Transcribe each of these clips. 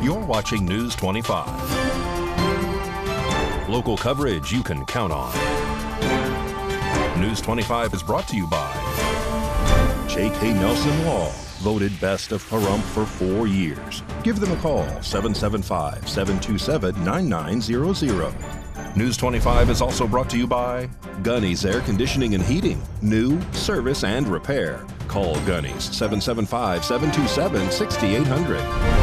You're watching News 25. Local coverage you can count on. News 25 is brought to you by J.K. Nelson Law, voted best of Pahrump for 4 years. Give them a call, 775-727-9900. News 25 is also brought to you by Gunny's Air Conditioning and Heating. New, service, and repair. Call Gunny's, 775-727-6800.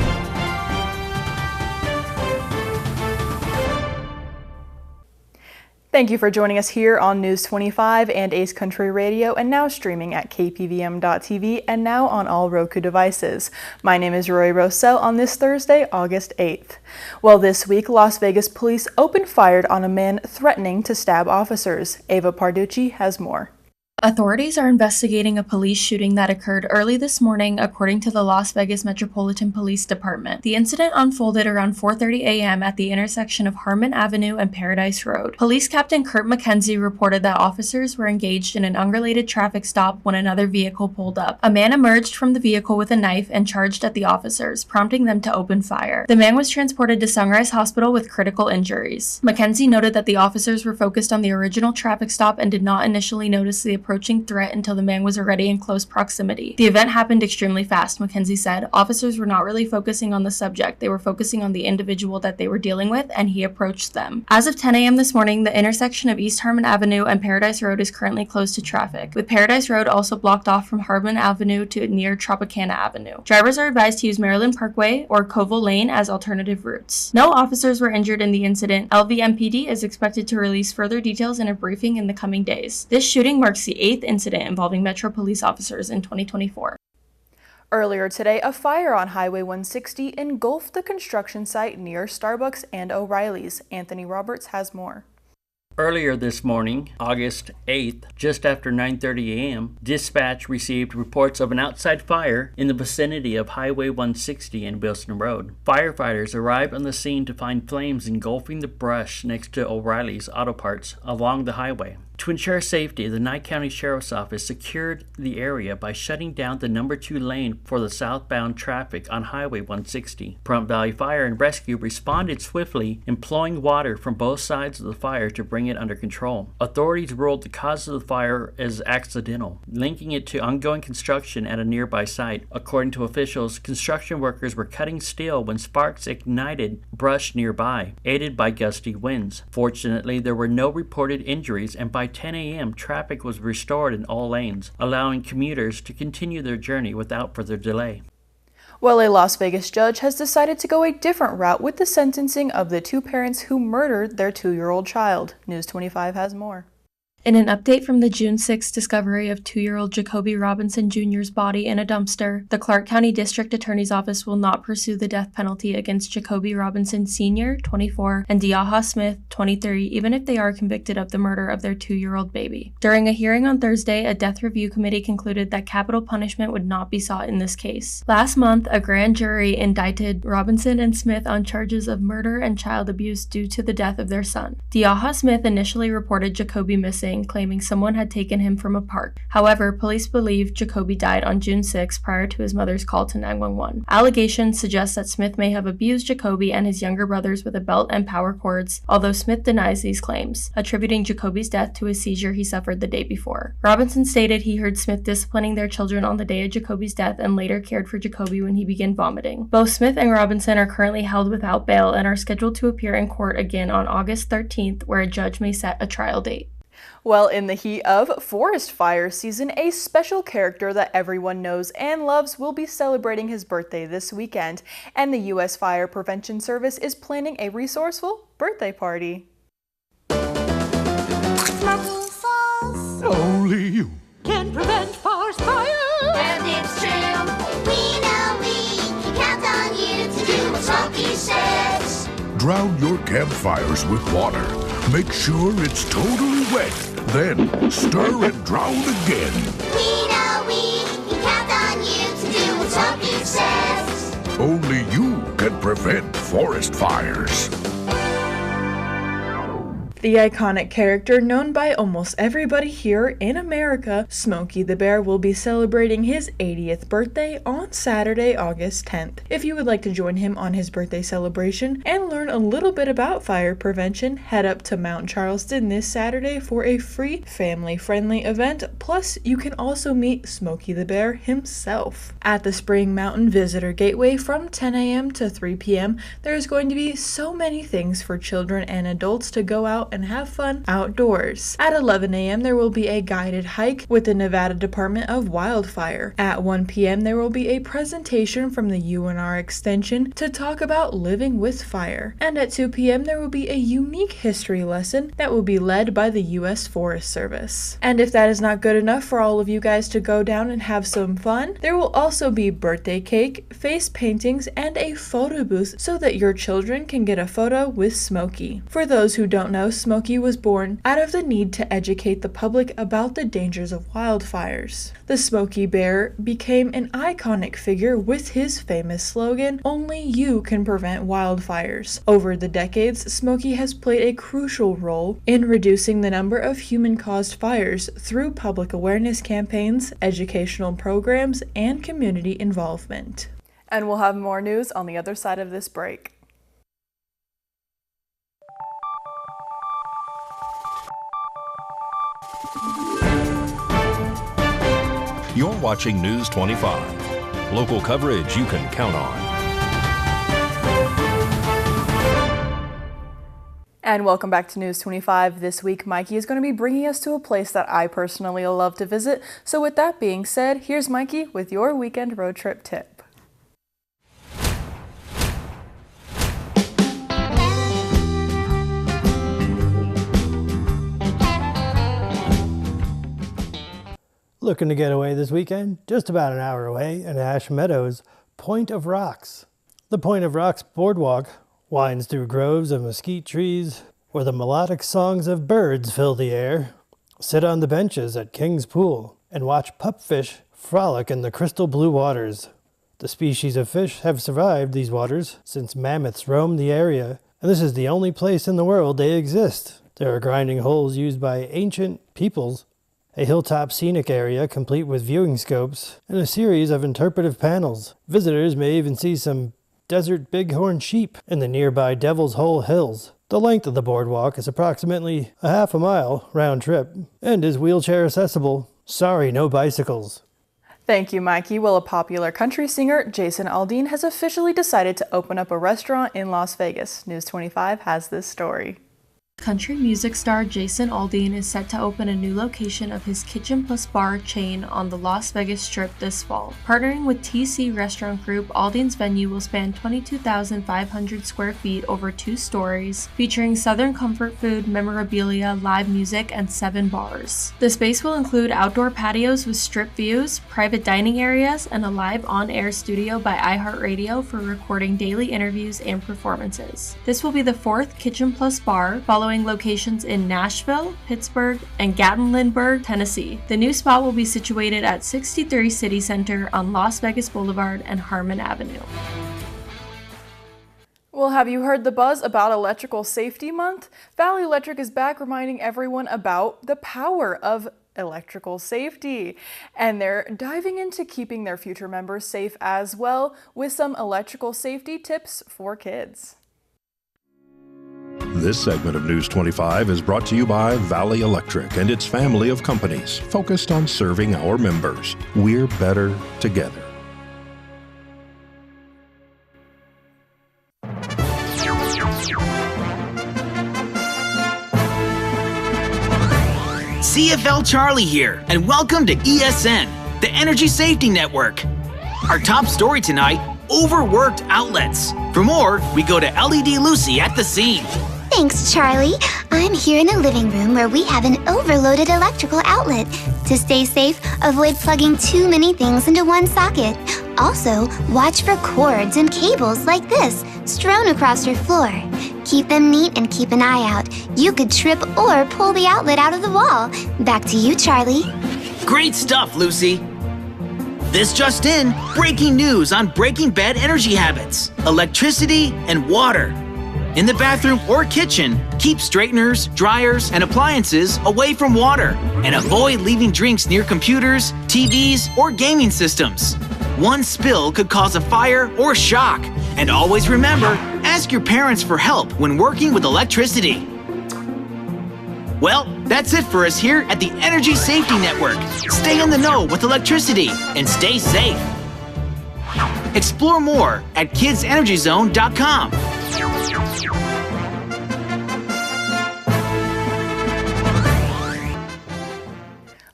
Thank you for joining us here on News 25 and Ace Country Radio, and now streaming at KPVM.TV and now on all Roku devices. My name is Roy Rossell on this Thursday, August 8th. Well, this week, Las Vegas police opened fire on a man threatening to stab officers. Ava Parducci has more. Authorities are investigating a police shooting that occurred early this morning, according to the Las Vegas Metropolitan Police Department. The incident unfolded around 4:30 a.m. at the intersection of Harmon Avenue and Paradise Road. Police Captain Kurt McKenzie reported that officers were engaged in an unrelated traffic stop when another vehicle pulled up. A man emerged from the vehicle with a knife and charged at the officers, prompting them to open fire. The man was transported to Sunrise Hospital with critical injuries. McKenzie noted that the officers were focused on the original traffic stop and did not initially notice the approaching threat until the man was already in close proximity. The event happened extremely fast, McKenzie said. Officers were not really focusing on the subject. They were focusing on the individual that they were dealing with, and he approached them. As of 10 a.m. this morning, the intersection of East Harmon Avenue and Paradise Road is currently closed to traffic, with Paradise Road also blocked off from Harmon Avenue to near Tropicana Avenue. Drivers are advised to use Maryland Parkway or Covell Lane as alternative routes. No officers were injured in the incident. LVMPD is expected to release further details in a briefing in the coming days. This shooting marks the 8th incident involving Metro police officers in 2024. Earlier today, a fire on Highway 160 engulfed the construction site near Starbucks and O'Reilly's. Anthony Roberts has more. Earlier this morning, August 8th, just after 9:30 a.m., dispatch received reports of an outside fire in the vicinity of Highway 160 and Wilson Road. Firefighters arrived on the scene to find flames engulfing the brush next to O'Reilly's Auto Parts along the highway. To ensure safety, the Nye County Sheriff's Office secured the area by shutting down the number 2 lane for the southbound traffic on Highway 160. Pahrump Valley Fire and Rescue responded swiftly, employing water from both sides of the fire to bring it under control. Authorities ruled the cause of the fire as accidental, linking it to ongoing construction at a nearby site. According to officials, construction workers were cutting steel when sparks ignited brush nearby, aided by gusty winds. Fortunately, there were no reported injuries, and by 10 a.m., traffic was restored in all lanes, allowing commuters to continue their journey without further delay. Well, a Las Vegas judge has decided to go a different route with the sentencing of the 2 parents who murdered their 2-year-old child. News 25 has more. In an update from the June 6 discovery of 2-year-old Jacoby Robinson Jr.'s body in a dumpster, the Clark County District Attorney's Office will not pursue the death penalty against Jacoby Robinson Sr., 24, and Diaha Smith, 23, even if they are convicted of the murder of their 2-year-old baby. During a hearing on Thursday, a death review committee concluded that capital punishment would not be sought in this case. Last month, a grand jury indicted Robinson and Smith on charges of murder and child abuse due to the death of their son. Diaha Smith initially reported Jacoby missing, claiming someone had taken him from a park. However, police believe Jacoby died on June 6 prior to his mother's call to 911. Allegations suggest that Smith may have abused Jacoby and his younger brothers with a belt and power cords, although Smith denies these claims, attributing Jacoby's death to a seizure he suffered the day before. Robinson stated he heard Smith disciplining their children on the day of Jacoby's death and later cared for Jacoby when he began vomiting. Both Smith and Robinson are currently held without bail and are scheduled to appear in court again on August 13th, where a judge may set a trial date. Well, in the heat of forest fire season, a special character that everyone knows and loves will be celebrating his birthday this weekend, and the U.S. Fire Prevention Service is planning a resourceful birthday party. Only you can prevent forest fire. And it's true. We know we can count on you to do what Smokey says. Drown your campfires with water. Make sure it's totally wet. Then stir and drown again. We know we can count on you to do what Smokey says. Only you can prevent forest fires. The iconic character known by almost everybody here in America, Smokey the Bear, will be celebrating his 80th birthday on Saturday, August 10th. If you would like to join him on his birthday celebration and learn a little bit about fire prevention, head up to Mount Charleston this Saturday for a free, family-friendly event. Plus, you can also meet Smokey the Bear himself. At the Spring Mountain Visitor Gateway from 10 a.m. to 3 p.m., there is going to be so many things for children and adults to go out and have fun outdoors. At 11 a.m. there will be a guided hike with the Nevada Department of Wildfire. At 1 p.m. there will be a presentation from the UNR Extension to talk about living with fire. And at 2 p.m. there will be a unique history lesson that will be led by the U.S. Forest Service. And if that is not good enough for all of you guys to go down and have some fun, there will also be birthday cake, face paintings, and a photo booth so that your children can get a photo with Smokey. For those who don't know, Smokey was born out of the need to educate the public about the dangers of wildfires. The Smokey Bear became an iconic figure with his famous slogan, "Only you can prevent wildfires." Over the decades, Smokey has played a crucial role in reducing the number of human-caused fires through public awareness campaigns, educational programs, and community involvement. And we'll have more news on the other side of this break. You're watching News 25. Local coverage you can count on. And welcome back to News 25. This week, Mikey is going to be bringing us to a place that I personally love to visit. So with that being said, here's Mikey with your weekend road trip tip. Looking to get away this weekend? Just about an hour away in Ash Meadows, Point of Rocks. The Point of Rocks boardwalk winds through groves of mesquite trees where the melodic songs of birds fill the air. Sit on the benches at King's Pool and watch pupfish frolic in the crystal blue waters. The species of fish have survived these waters since mammoths roamed the area, and this is the only place in the world they exist. There are grinding holes used by ancient peoples, a hilltop scenic area complete with viewing scopes, and a series of interpretive panels. Visitors may even see some desert bighorn sheep in the nearby Devil's Hole Hills. The length of the boardwalk is approximately a half a mile round trip and is wheelchair accessible. Sorry, no bicycles. Thank you, Mikey. Well, a popular country singer, Jason Aldean, has officially decided to open up a restaurant in Las Vegas. News 25 has this story. Country music star Jason Aldean is set to open a new location of his Kitchen Plus Bar chain on the Las Vegas Strip this fall. Partnering with TC Restaurant Group, Aldean's venue will span 22,500 square feet over 2 stories, featuring Southern comfort food, memorabilia, live music, and 7 bars. The space will include outdoor patios with strip views, private dining areas, and a live on-air studio by iHeartRadio for recording daily interviews and performances. This will be the 4th Kitchen Plus Bar, following locations in Nashville, Pittsburgh, and Gatlinburg, Tennessee. The new spot will be situated at 63 City Center on Las Vegas Boulevard and Harmon Avenue. Well, have you heard the buzz about Electrical Safety Month? Valley Electric is back reminding everyone about the power of electrical safety. And they're diving into keeping their future members safe as well with some electrical safety tips for kids. This segment of News 25 is brought to you by Valley Electric and its family of companies focused on serving our members. We're better together. CFL Charlie here, and welcome to ESN, the Energy Safety Network. Our top story tonight, overworked outlets. For more, we go to LED Lucy at the scene. Thanks, Charlie. I'm here in the living room where we have an overloaded electrical outlet. To stay safe, avoid plugging too many things into one socket. Also, watch for cords and cables like this strewn across your floor. Keep them neat and keep an eye out. You could trip or pull the outlet out of the wall. Back to you, Charlie. Great stuff, Lucy. This just in, breaking news on breaking bad energy habits, electricity, and water. In the bathroom or kitchen, keep straighteners, dryers, and appliances away from water, and avoid leaving drinks near computers, TVs, or gaming systems. One spill could cause a fire or shock. And always remember, ask your parents for help when working with electricity. Well, that's it for us here at the Energy Safety Network. Stay in the know with electricity and stay safe. Explore more at kidsenergyzone.com.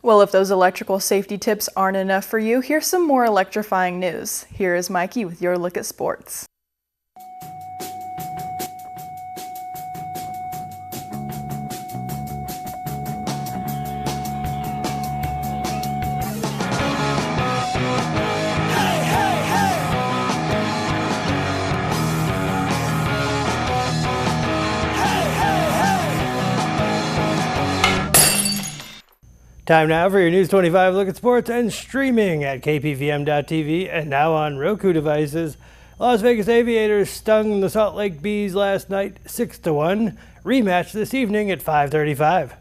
Well, if those electrical safety tips aren't enough for you, here's some more electrifying news. Here is Mikey with your look at sports. Time now for your News 25 look at sports and streaming at KPVM.TV and now on Roku devices. Las Vegas Aviators stung the Salt Lake Bees last night 6-1. Rematch this evening at 5:35.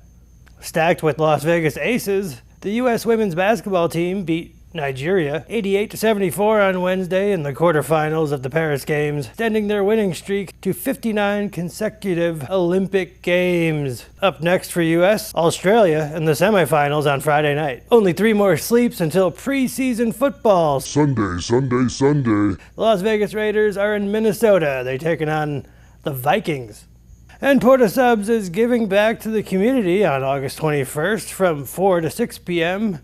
Stacked with Las Vegas Aces, the U.S. women's basketball team beat Nigeria 88-74 on Wednesday in the quarterfinals of the Paris Games, extending their winning streak to 59 consecutive Olympic Games. Up next for U.S., Australia in the semifinals on Friday night. Only 3 more sleeps until preseason football. Sunday. The Las Vegas Raiders are in Minnesota. They're taking on the Vikings. And Porta Subs is giving back to the community on August 21st from 4 to 6 p.m.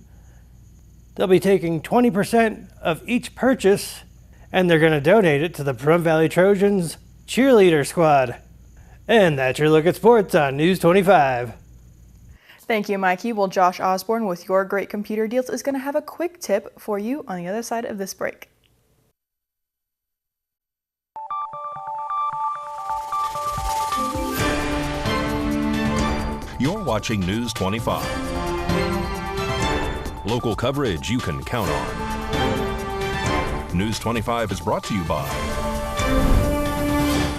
They'll be taking 20% of each purchase, and they're going to donate it to the Pahrump Valley Trojans cheerleader squad. And that's your look at sports on News 25. Thank you, Mikey. Well, Josh Osborne with your great computer deals is going to have a quick tip for you on the other side of this break. You're watching News 25. Local coverage you can count on. News 25 is brought to you by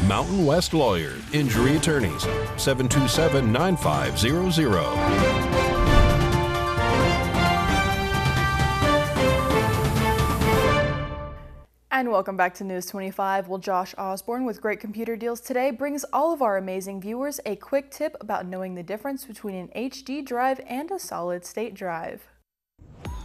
Mountain West Lawyer, Injury Attorneys, 727-9500. And welcome back to News 25. Well, Josh Osborne with Great Computer Deals today brings all of our amazing viewers a quick tip about knowing the difference between an HD drive and a solid state drive.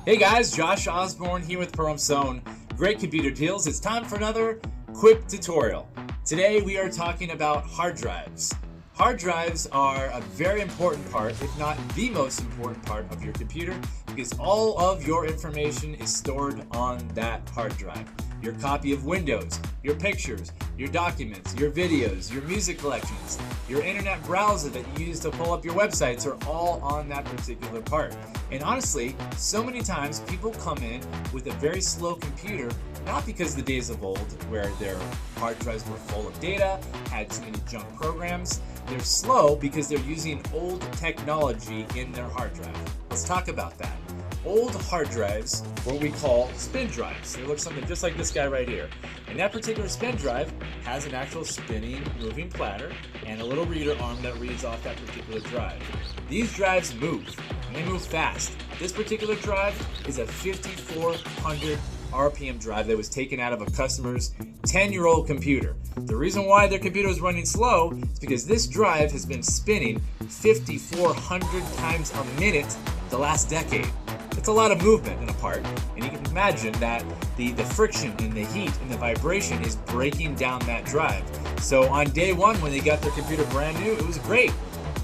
Hey guys, Josh Osborne here with Pahrump Zone. Great Computer Deals. It's time for another quick tutorial. Today we are talking about hard drives. Hard drives are a very important part, if not the most important part of your computer, because all of your information is stored on that hard drive. Your copy of Windows, your pictures, your documents, your videos, your music collections, your internet browser that you use to pull up your websites are all on that particular part. And honestly, so many times people come in with a very slow computer, not because the days of old where their hard drives were full of data, had too many junk programs. They're slow because they're using old technology in their hard drive. Let's talk about that. Old hard drives, what we call spin drives. They look something just like this guy right here. And that particular spin drive has an actual spinning, moving platter and a little reader arm that reads off that particular drive. These drives move, and they move fast. This particular drive is a 5,400 RPM drive that was taken out of a customer's 10-year-old computer. The reason why their computer was running slow is because this drive has been spinning 5,400 times a minute the last decade. It's a lot of movement in a part, and you can imagine that the friction and the heat and the vibration is breaking down that drive. So on day one, when they got their computer brand new, it was great.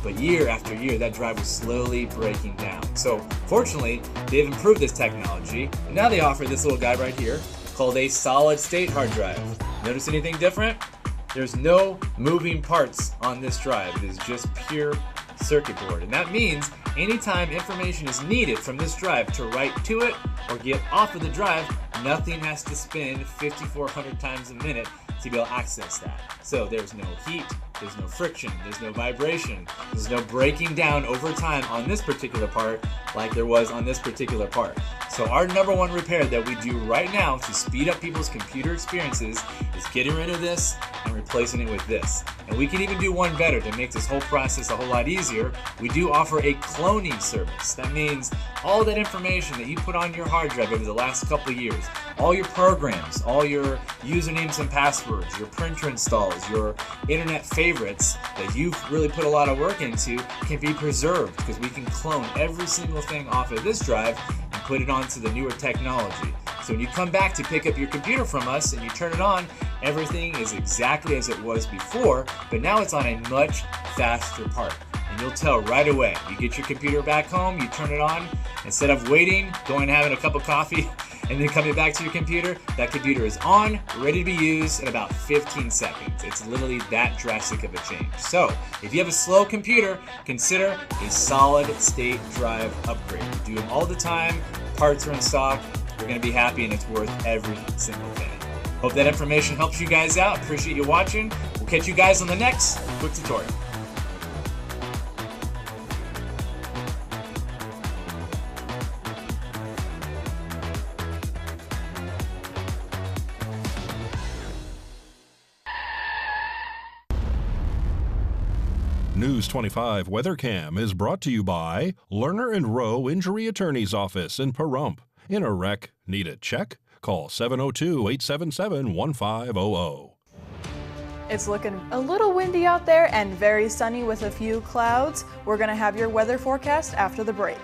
But year after year, that drive was slowly breaking down. So fortunately, they've improved this technology, and now they offer this little guy right here called a solid state hard drive. Notice anything different? There's no moving parts on this drive. It is just pure circuit board. And that means anytime information is needed from this drive to write to it or get off of the drive, nothing has to spin 5,400 times a minute to be able to access that. So there's no heat, there's no friction, there's no vibration, there's no breaking down over time on this particular part like there was on this particular part. So our number one repair that we do right now to speed up people's computer experiences is getting rid of this and replacing it with this. And we can even do one better to make this whole process a whole lot easier. We do offer a cloning service. That means all that information that you put on your hard drive over the last couple of years, all your programs, all your usernames and passwords, your printer installs, your internet favorites that you've really put a lot of work into can be preserved, because we can clone every single thing off of this drive and put it onto the newer technology. So when you come back to pick up your computer from us and you turn it on, everything is exactly as it was before, but now it's on a much faster part. And you'll tell right away. You get your computer back home, you turn it on, instead of waiting, going and having a cup of coffee, and then coming back to your computer, that computer is on, ready to be used in about 15 seconds. It's literally that drastic of a change. So, if you have a slow computer, consider a solid state drive upgrade. We do them all the time, parts are in stock, you're going to be happy, and it's worth every single penny. Hope that information helps you guys out. Appreciate you watching. We'll catch you guys on the next quick tutorial. News 25 WeatherCam is brought to you by Lerner and Rowe Injury Attorney's Office in Pahrump. In a wreck, need a check? Call 702-877-1500. It's looking a little windy out there and very sunny with a few clouds. We're going to have your weather forecast after the break.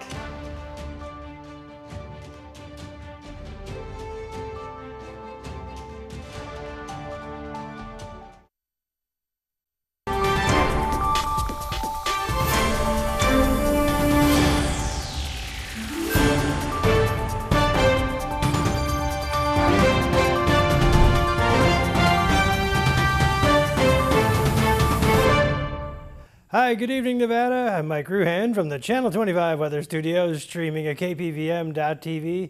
Hi, good evening, Nevada. I'm Mike Ruhan from the Channel 25 Weather Studios, streaming at KPVM.TV.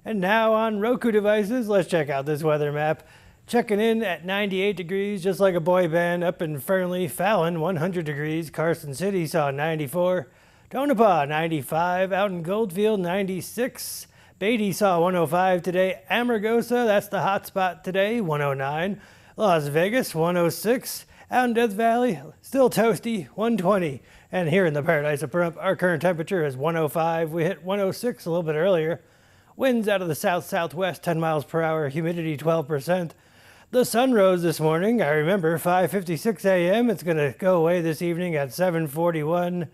And now on Roku devices, let's check out this weather map. Checking in at 98 degrees, just like a boy band up in Fernley. Fallon, 100 degrees. Carson City saw 94. Tonopah, 95. Out in Goldfield, 96. Beatty saw 105 today. Amargosa, that's the hot spot today, 109. Las Vegas, 106. Out in Death Valley, still toasty, 120. And here in the Paradise of Pahrump, our current temperature is 105. We hit 106 a little bit earlier. Winds out of the south-southwest, 10 miles per hour, humidity 12%. The sun rose this morning. I remember 5:56 a.m. It's going to go away this evening at 7:41.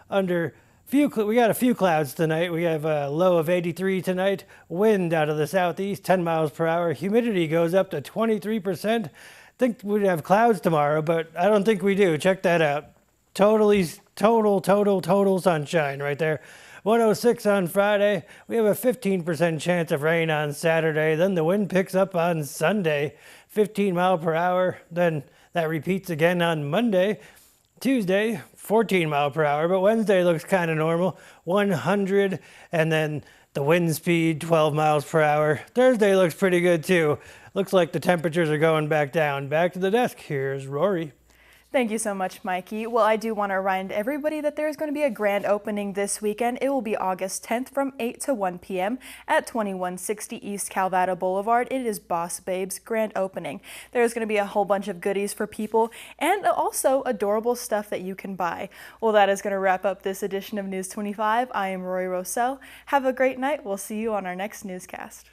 We got a few clouds tonight. We have a low of 83 tonight. Wind out of the southeast, 10 miles per hour. Humidity goes up to 23%. Think we'd have clouds tomorrow, but I don't think we do. Check that out. Total sunshine right there. 106 on Friday. We have a 15% chance of rain on Saturday. Then the wind picks up on Sunday, 15 mile per hour. Then that repeats again on Monday. Tuesday, 14 mile per hour, but Wednesday looks kind of normal, 100, and then the wind speed, 12 miles per hour. Thursday looks pretty good too. Looks like the temperatures are going back down. Back to the desk. Here's Rory. Thank you so much, Mikey. Well, I do want to remind everybody that there's going to be a grand opening this weekend. It will be August 10th from 8 to 1 p.m. at 2160 East Calvada Boulevard. It is Boss Babe's grand opening. There's going to be a whole bunch of goodies for people and also adorable stuff that you can buy. Well, that is going to wrap up this edition of News 25. I am Rory Rossell. Have a great night. We'll see you on our next newscast.